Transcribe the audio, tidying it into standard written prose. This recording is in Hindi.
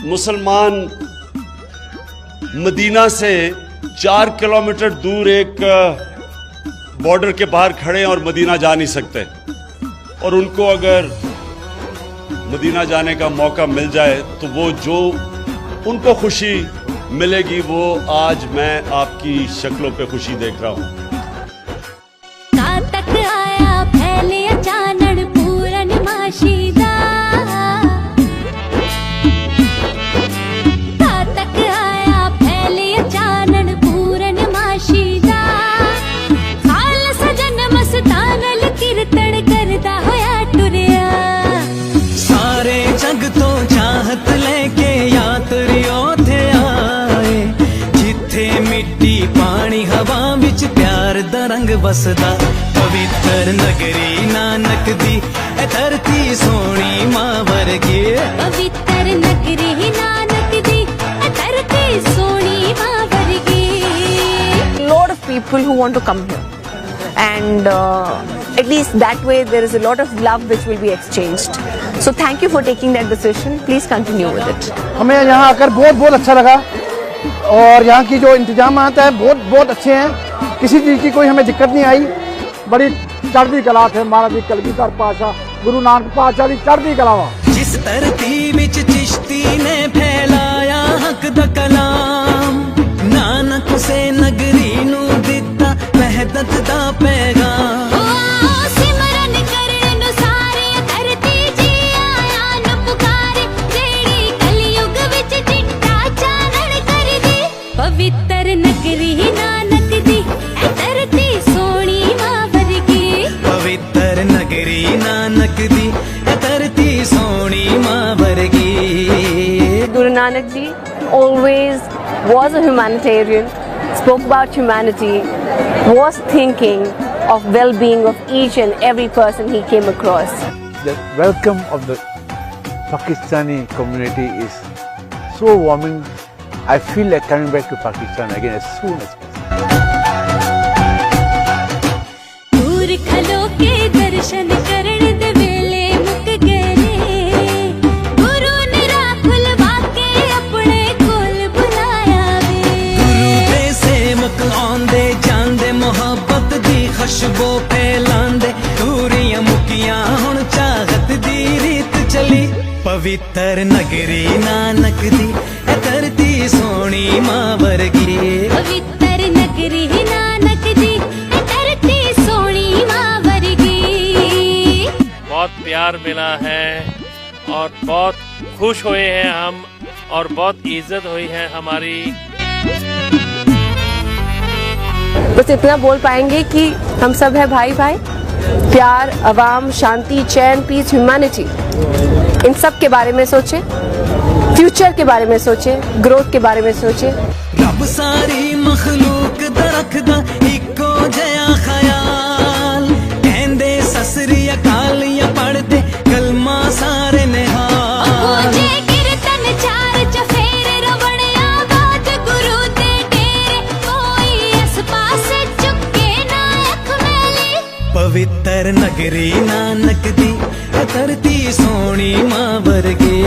मुसलमान मदीना से 4 किलोमीटर दूर एक बॉर्डर के बाहर खड़े हैं और मदीना जा नहीं सकते, और उनको अगर मदीना जाने का मौका मिल जाए तो वो जो उनको खुशी मिलेगी वो आज मैं आपकी शक्लों पे खुशी देख रहा हूँ। रंग बसदा पवित्र नगरी नानक दी धरती सोनी मां वर्गी, पवित्र नगरी नानक दी धरती सोनी मां वर्गी। Lot of people who want to come here, and at least that way there is a lot of love which will be exchanged. So thank you for taking that decision. Please continue with it. हमें यहाँ आकर बहुत अच्छा लगा, और यहाँ की जो इंतजामात है बहुत अच्छे हैं। किसी चीज़ की कोई हमें दिक्कत नहीं आई। बड़ी चढ़ती कला थे महाराज कलगीधर पाशा गुरु नानक पाशा की चढ़ती कला। जिस धरती विच चिश्ती ने फैलाया हक दा कलाम, नानक से नगरी नू दिता वहदत दा पैगाम। पवित्र नगरी नानक दी धरती सोनी मां वर्गी, पवित्र नगरी नानक दी धरती सोनी मां वर्गी। Guru Nanak ji always was a humanitarian, spoke about humanity, was thinking of well-being of each and every person he came across. The welcome of the Pakistani community is so warming. I feel like coming back to Pakistan again as soon as possible. दूर खलो के दर्शन करण दे वेले मुक गए, गुरु ने राह खुलवा के अपने कोल बुलाया वे। गुरु दे सेवक आंदे जांदे मोहब्बत दी खुशबू फैलांदे, दूरियां मुकियां हुण चाहत दी रीत चली। पवित्र नगरी नानक दी धरती सोनी मां वर्गी, पवित्र नगरी नानक दी धरती सोनी मां वर्गी। बहुत प्यार मिला है और बहुत खुश हुए हैं हम, और बहुत इज्जत हुई है हमारी। बस इतना बोल पाएंगे कि हम सब है भाई भाई, प्यार, आवाम, शांति, चैन, पीस, ह्यूमैनिटी, इन सब के बारे में सोचें, फ्यूचर के बारे में सोचें, ग्रोथ के बारे में सोचें। रब सारी मखलूक दा रखदा इको जया ख्याल, कहंदे ससरी अकाल या पढ़दे कलमा सारे निहाल। कीर्तन चार चफेरे रवणिया बात गुरु दे डेरे, कोई इस पास चुके ना अख मेली। पवित्र नगरी नानक दी धरती सोनी मां वर्गी,